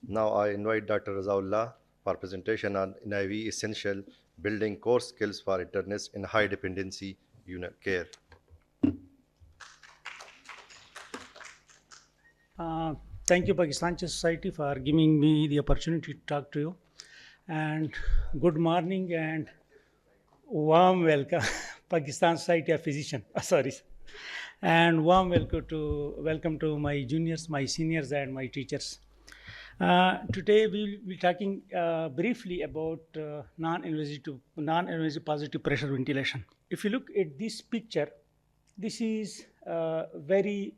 Now I invite Dr. Raza for presentation on NIV Essential Building Core Skills for Internists in High Dependency Unit Care. Thank you, Pakistan Society, for giving me the opportunity to talk to you. And good morning and warm welcome, Pakistan Society of Physicians. Sorry, and warm welcome to my juniors, my seniors, and my teachers. Today we'll be talking briefly about non-invasive positive pressure ventilation. If you look at this picture, this is very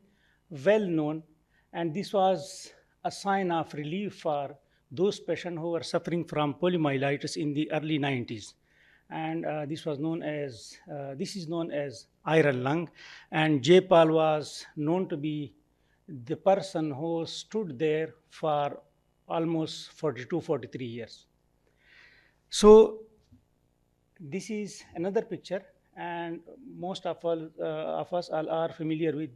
well known, and this was a sign of relief for those patients who were suffering from polymyelitis in the early 90s. And this is known as iron lung, and J. Paul was known to be the person who stood there for almost 42, 43 years. So this is another picture, and most of us all are familiar with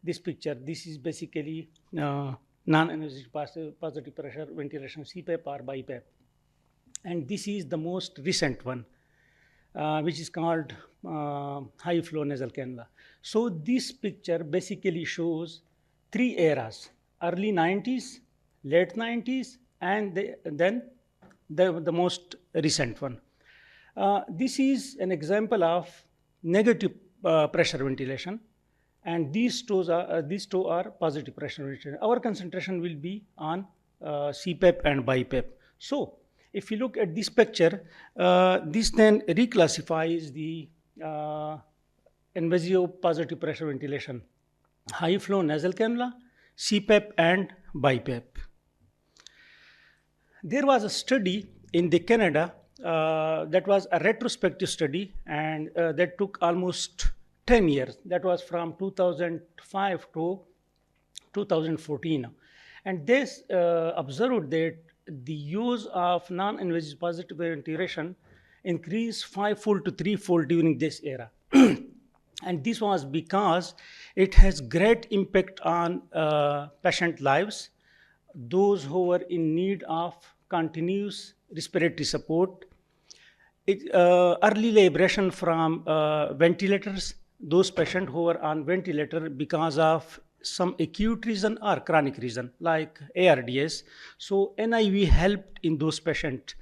this picture. This is basically non-invasive positive pressure ventilation, CPAP or BiPAP. And this is the most recent one, which is called high flow nasal cannula. So this picture basically shows three eras: early 90s, late 90s, and then the most recent one. This is an example of negative pressure ventilation, and these two are positive pressure ventilation. Our concentration will be on CPAP and BiPAP. So if you look at this picture, this then reclassifies the invasive positive pressure ventilation: high flow nasal cannula, CPAP, and BiPAP. There was a study in the Canada that was a retrospective study, and that took almost 10 years. That was from 2005 to 2014. And they observed that the use of non-invasive positive ventilation increased fivefold to threefold during this era. And this was because it has great impact on patient lives, those who were in need of continuous respiratory support, early liberation from ventilators, those patients who were on ventilator because of some acute reason or chronic reason like ARDS. So NIV helped in those patients.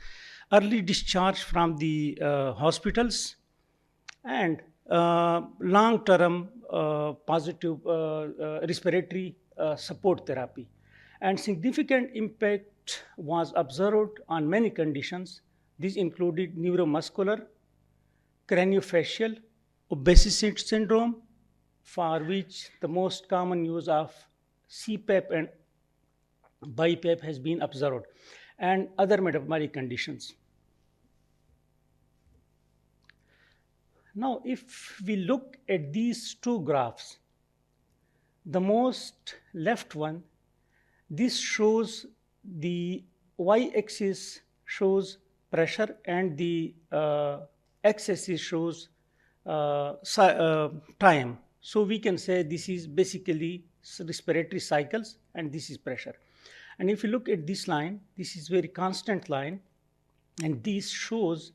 Early discharge from the hospitals, and long-term positive respiratory support therapy. And significant impact was observed on many conditions. These included neuromuscular, craniofacial, obesity syndrome, for which the most common use of CPAP and BiPAP has been observed, and other metabolic conditions. Now, if we look at these two graphs, the most left one, this shows the y-axis shows pressure, and the x-axis shows time. So we can say this is basically respiratory cycles, and this is pressure. And if you look at this line, this is very constant line, and this shows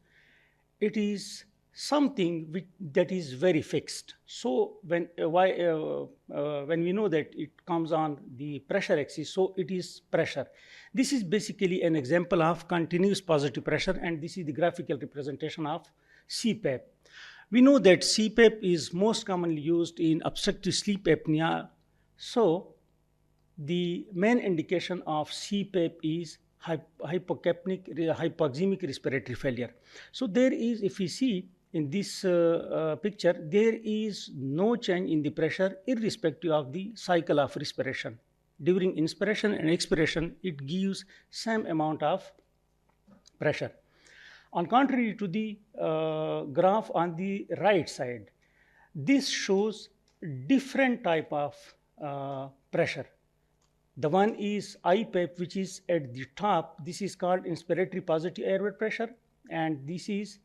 it is something that is very fixed. So when we know that it comes on the pressure axis, so it is pressure. This is basically an example of continuous positive pressure, and this is the graphical representation of CPAP. We know that CPAP is most commonly used in obstructive sleep apnea. So the main indication of CPAP is hypoxemic respiratory failure. So there is, if we see in this picture, there is no change in the pressure irrespective of the cycle of respiration. During inspiration and expiration, it gives same amount of pressure. On contrary to the graph on the right side, this shows different type of pressure. The one is IPAP, which is at the top. This is called inspiratory positive airway pressure, and this is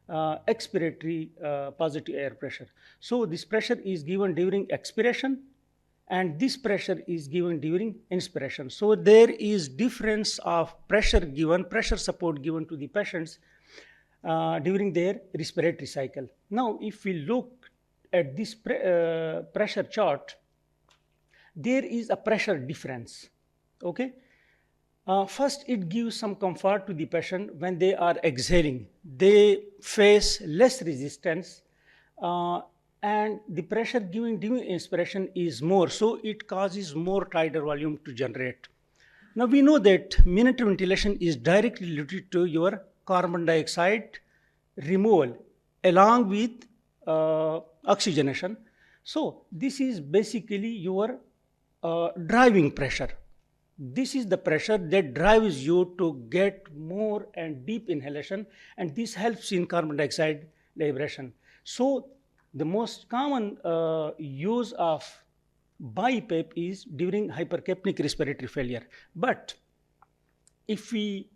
expiratory positive air pressure. So this pressure is given during expiration and this pressure is given during inspiration. So there is difference of pressure given, pressure support given to the patients during their respiratory cycle. Now, if we look at this pressure chart, there is a pressure difference. Okay. First, it gives some comfort to the patient when they are exhaling. They face less resistance, and the pressure given during inspiration is more, so it causes more tidal volume to generate. Now, we know that minute ventilation is directly related to your carbon dioxide removal along with oxygenation. So, this is basically your driving pressure. This is the pressure that drives you to get more and deep inhalation, and this helps in carbon dioxide liberation. So the most common use of BiPAP is during hypercapnic respiratory failure. But if we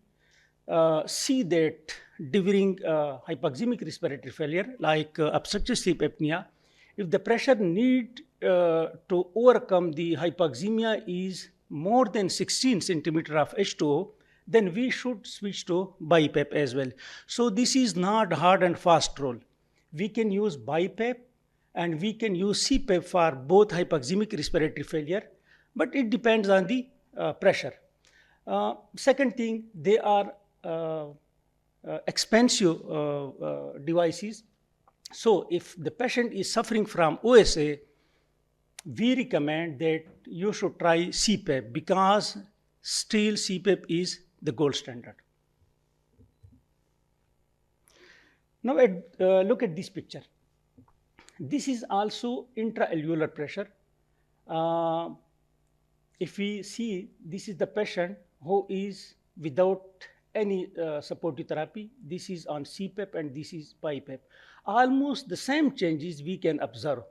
see that during hypoxemic respiratory failure, like obstructive sleep apnea, if the pressure need to overcome the hypoxemia is more than 16 centimeter of H2O, then we should switch to BiPAP as well. So this is not hard and fast rule. We can use BiPAP and we can use CPAP for both hypoxemic respiratory failure, but it depends on the pressure. Second thing, they are expensive devices. So if the patient is suffering from OSA, we recommend that you should try CPAP, because still CPAP is the gold standard. Now look at this picture. This is also intra-alveolar pressure. If we see, this is the patient who is without any supportive therapy. This is on CPAP and this is BiPAP. Almost the same changes we can observe.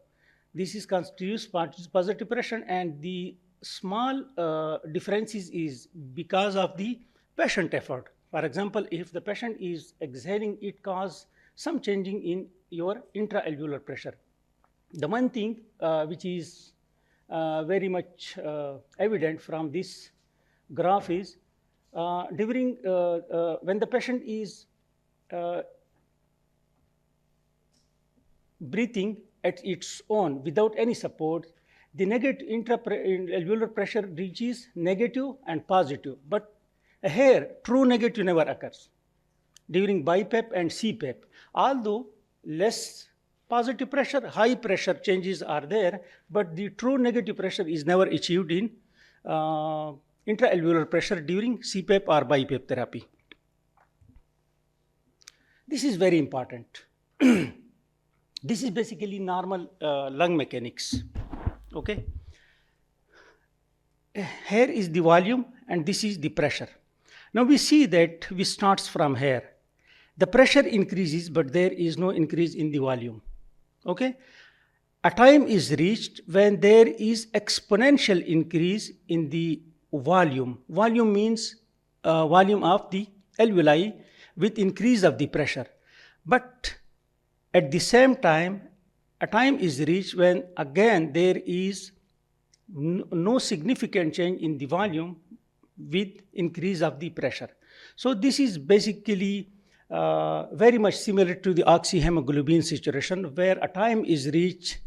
This is continuous positive pressure, and the small differences is because of the patient effort. For example, if the patient is exhaling, it causes some changing in your intra-alveolar pressure. The one thing which is very much evident from this graph is during when the patient is breathing at its own without any support, the negative intra-alveolar pressure reaches negative and positive. But here, true negative never occurs during BiPAP and CPAP. Although less positive pressure, high pressure changes are there, but the true negative pressure is never achieved in intra-alveolar pressure during CPAP or BiPAP therapy. This is very important. This is basically normal lung mechanics. Okay. Here is the volume and this is the pressure. Now we see that we starts from here. The pressure increases, but there is no increase in the volume. Okay. A time is reached when there is exponential increase in the volume. Volume means volume of the alveoli with increase of the pressure. But at the same time, a time is reached when again there is no significant change in the volume with increase of the pressure. So this is basically very much similar to the oxyhemoglobin situation, where a time is reached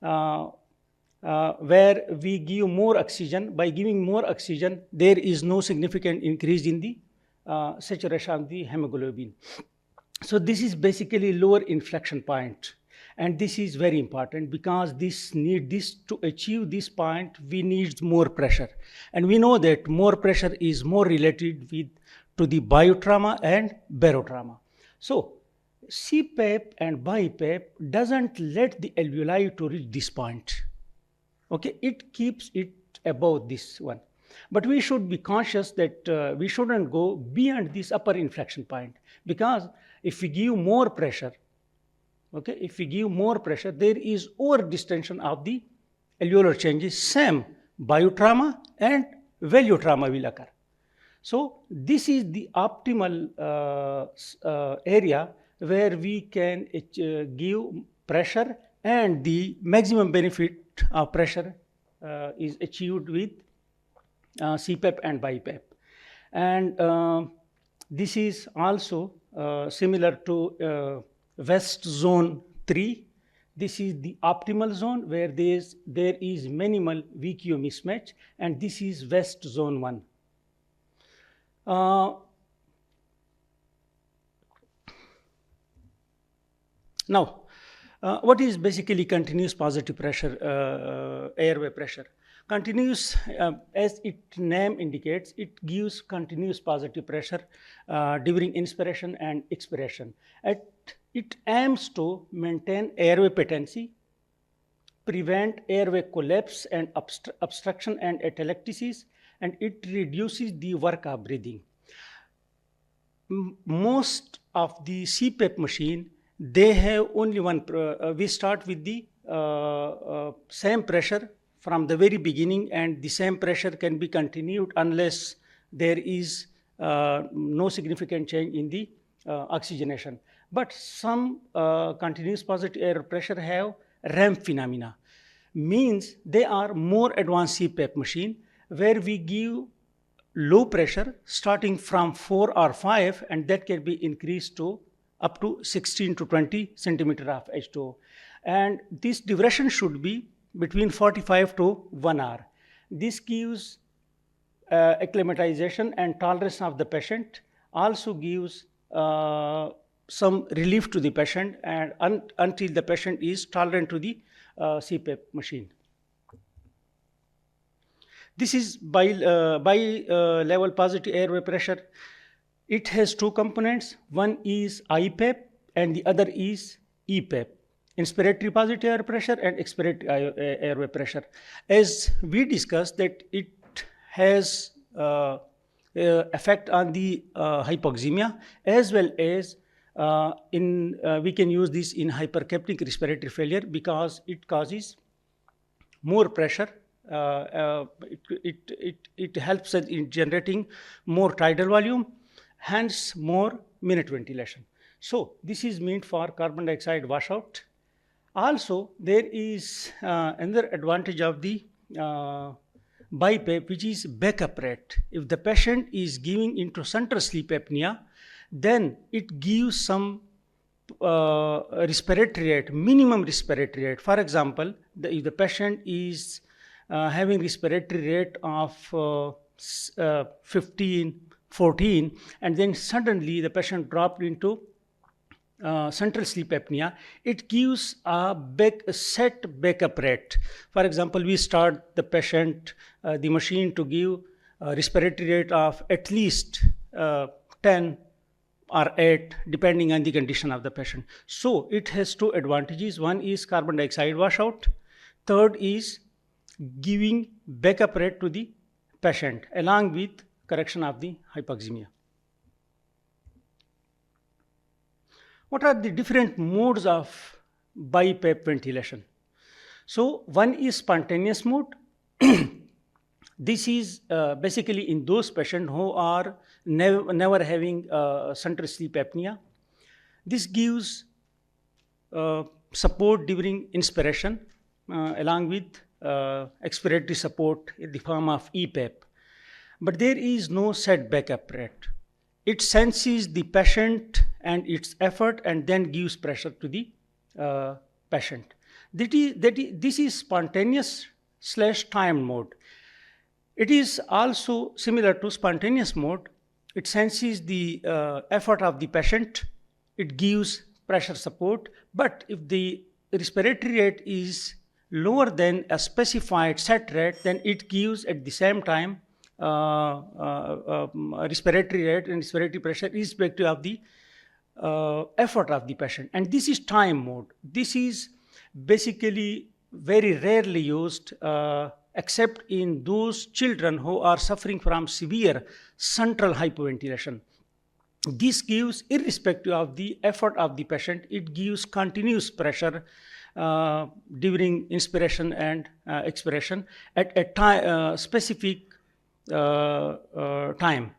where we give more oxygen. By giving more oxygen, there is no significant increase in the saturation of the hemoglobin. So this is basically lower inflection point, and this is very important because to achieve this point, we need more pressure, and we know that more pressure is more related to the biotrauma and barotrauma. So CPAP and BiPAP doesn't let the alveoli to reach this point. Okay, it keeps it above this one. But we should be conscious that we shouldn't go beyond this upper inflection point, because if we give more pressure, okay, if we give more pressure, there is over distension of the alveolar changes. Same biotrauma and valiotrauma will occur. So this is the optimal area where we can give pressure and the maximum benefit of pressure is achieved with CPAP and BiPAP. And this is also similar to West Zone 3. This is the optimal zone where there is minimal VQ mismatch, and this is West Zone 1. Now, what is basically continuous positive pressure, airway pressure? Continuous, as its name indicates, it gives continuous positive pressure during inspiration and expiration. It aims to maintain airway patency, prevent airway collapse and obstruction and atelectasis, and it reduces the work of breathing. Most of the CPAP machine, they have only one, we start with the same pressure from the very beginning, and the same pressure can be continued unless there is no significant change in the oxygenation. But some continuous positive air pressure have ramp phenomena, means they are more advanced CPAP machine where we give low pressure starting from 4 or 5, and that can be increased to up to 16 to 20 centimeter of H2O. And this duration should be between 45 to 1 hour. This gives acclimatization and tolerance of the patient, also gives some relief to the patient, and until the patient is tolerant to the CPAP machine. This is bi-level positive airway pressure. It has two components. One is IPAP and the other is EPAP. Inspiratory positive air pressure and expiratory airway pressure. As we discussed that it has effect on the hypoxemia, as well as we can use this in hypercapnic respiratory failure because it causes more pressure. It helps in generating more tidal volume, hence more minute ventilation. So this is meant for carbon dioxide washout. Also, there is another advantage of the BiPAP, which is backup rate. If the patient is giving into central sleep apnea, then it gives some respiratory rate, minimum respiratory rate. For example, if the patient is having respiratory rate of 15, 14, and then suddenly the patient dropped into central sleep apnea, it gives a set backup rate. For example, we start the patient, the machine to give a respiratory rate of at least 10 or 8, depending on the condition of the patient. So it has two advantages. One is carbon dioxide washout. Third is giving backup rate to the patient along with correction of the hypoxemia. What are the different modes of BiPAP ventilation? So one is spontaneous mode. This is basically in those patients who are never having central sleep apnea. This gives support during inspiration along with expiratory support in the form of EPAP. But there is no set backup rate. It senses the patient and its effort and then gives pressure to the patient. This is spontaneous / timed mode. It is also similar to spontaneous mode. It senses the effort of the patient. It gives pressure support. But if the respiratory rate is lower than a specified set rate, then it gives at the same time respiratory rate and respiratory pressure irrespective of the effort of the patient. And this is time mode. This is basically very rarely used except in those children who are suffering from severe central hypoventilation. This gives, irrespective of the effort of the patient, it gives continuous pressure during inspiration and expiration at a specific time.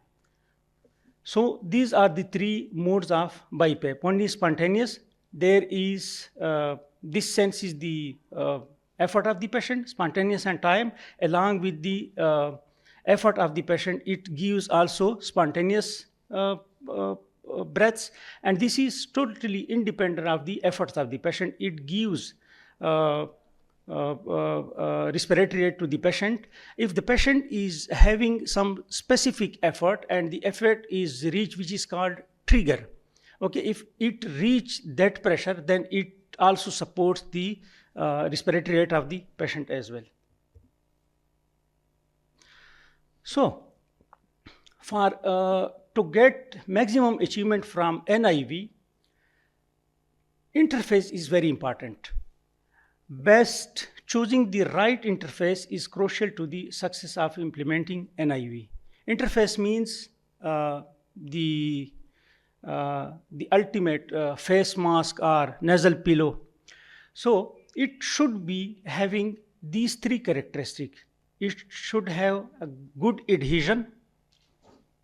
So these are the three modes of BiPAP. One is spontaneous. There is this senses the effort of the patient, spontaneous and time, along with the effort of the patient, it gives also spontaneous breaths, and this is totally independent of the efforts of the patient. It gives respiratory rate to the patient. If the patient is having some specific effort and the effort is reached, which is called trigger, okay, if it reach that pressure, then it also supports the respiratory rate of the patient as well. So for to get maximum achievement from NIV, interface is very important. Best choosing the right interface is crucial to the success of implementing NIV. Interface means the ultimate face mask or nasal pillow. So it should be having these three characteristics. It should have a good adhesion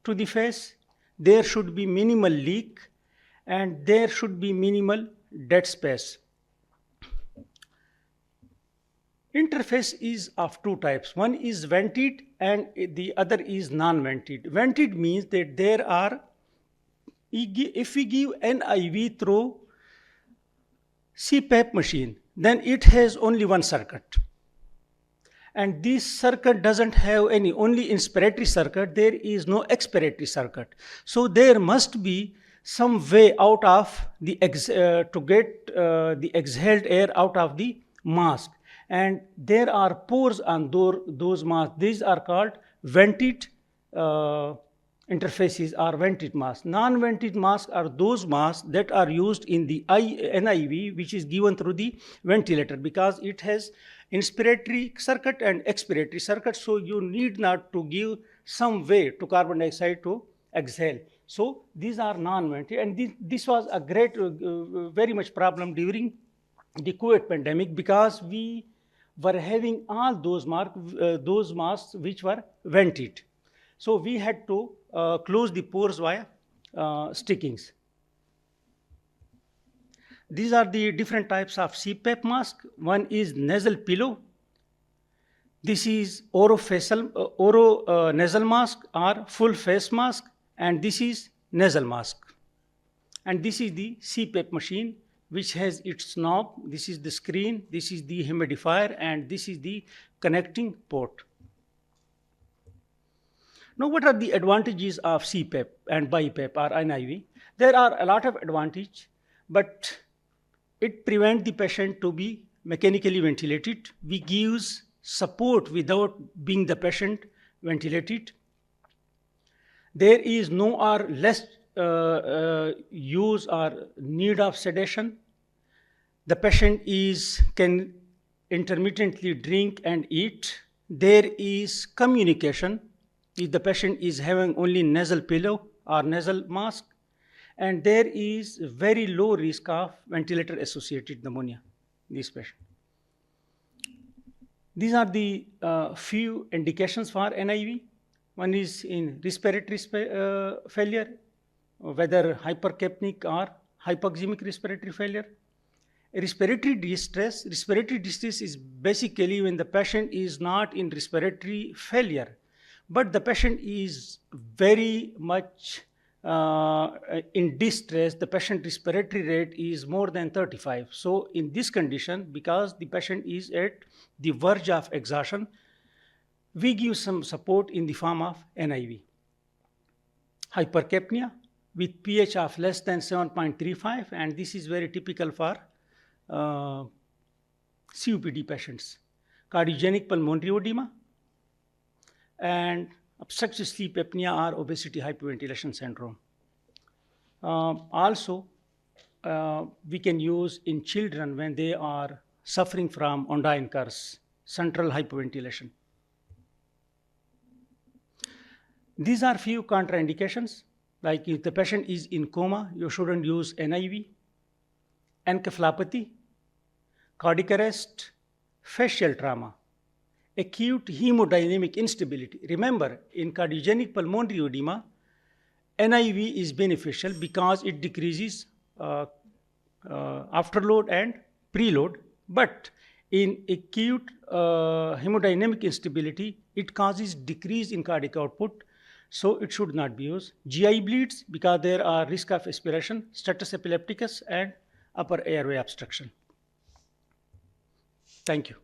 to the face, there should be minimal leak, and there should be minimal dead space. Interface is of two types. One is vented and the other is non-vented. Vented means that there are, if we give NIV through CPAP machine, then it has only one circuit. And this circuit doesn't have any, only inspiratory circuit, there is no expiratory circuit. So there must be some way out of the, to get the exhaled air out of the mask. And there are pores on those masks. These are called vented interfaces or vented masks. Non-vented masks are those masks that are used in the NIV, which is given through the ventilator, because it has inspiratory circuit and expiratory circuit, so you need not to give some way to carbon dioxide to exhale. So these are non-vented, and this was a great, very much problem during the COVID pandemic, because we were having all those masks which were vented. So we had to close the pores via stickings. These are the different types of CPAP mask. One is nasal pillow. This is nasal mask or full face mask, and this is nasal mask. And this is the CPAP machine, which has its knob. This is the screen, this is the humidifier, and this is the connecting port. Now, what are the advantages of CPAP and BiPAP or NIV? There are a lot of advantages, but it prevents the patient to be mechanically ventilated. We gives support without being the patient ventilated. There is no or less use or need of sedation. The patient can intermittently drink and eat. There is communication if the patient is having only nasal pillow or nasal mask, and there is very low risk of ventilator associated pneumonia in this patient. These are the few indications for NIV. One is in respiratory failure, whether hypercapnic or hypoxemic respiratory failure. Respiratory distress is basically when the patient is not in respiratory failure, but the patient is very much in distress. The patient respiratory rate is more than 35. So in this condition, because the patient is at the verge of exhaustion, we give some support in the form of NIV. Hypercapnia with pH of less than 7.35, and this is very typical for COPD patients. Cardiogenic pulmonary edema and obstructive sleep apnea or obesity hyperventilation syndrome. Also, we can use in children when they are suffering from Ondine curse, central hyperventilation. These are few contraindications, like if the patient is in coma, you shouldn't use NIV. Encephalopathy, cardiac arrest, facial trauma, acute hemodynamic instability. Remember, in cardiogenic pulmonary edema, NIV is beneficial because it decreases afterload and preload. But In acute hemodynamic instability, it causes decrease in cardiac output, so it should not be used. GI bleeds because there are risk of aspiration, status epilepticus, and upper airway obstruction. Thank you.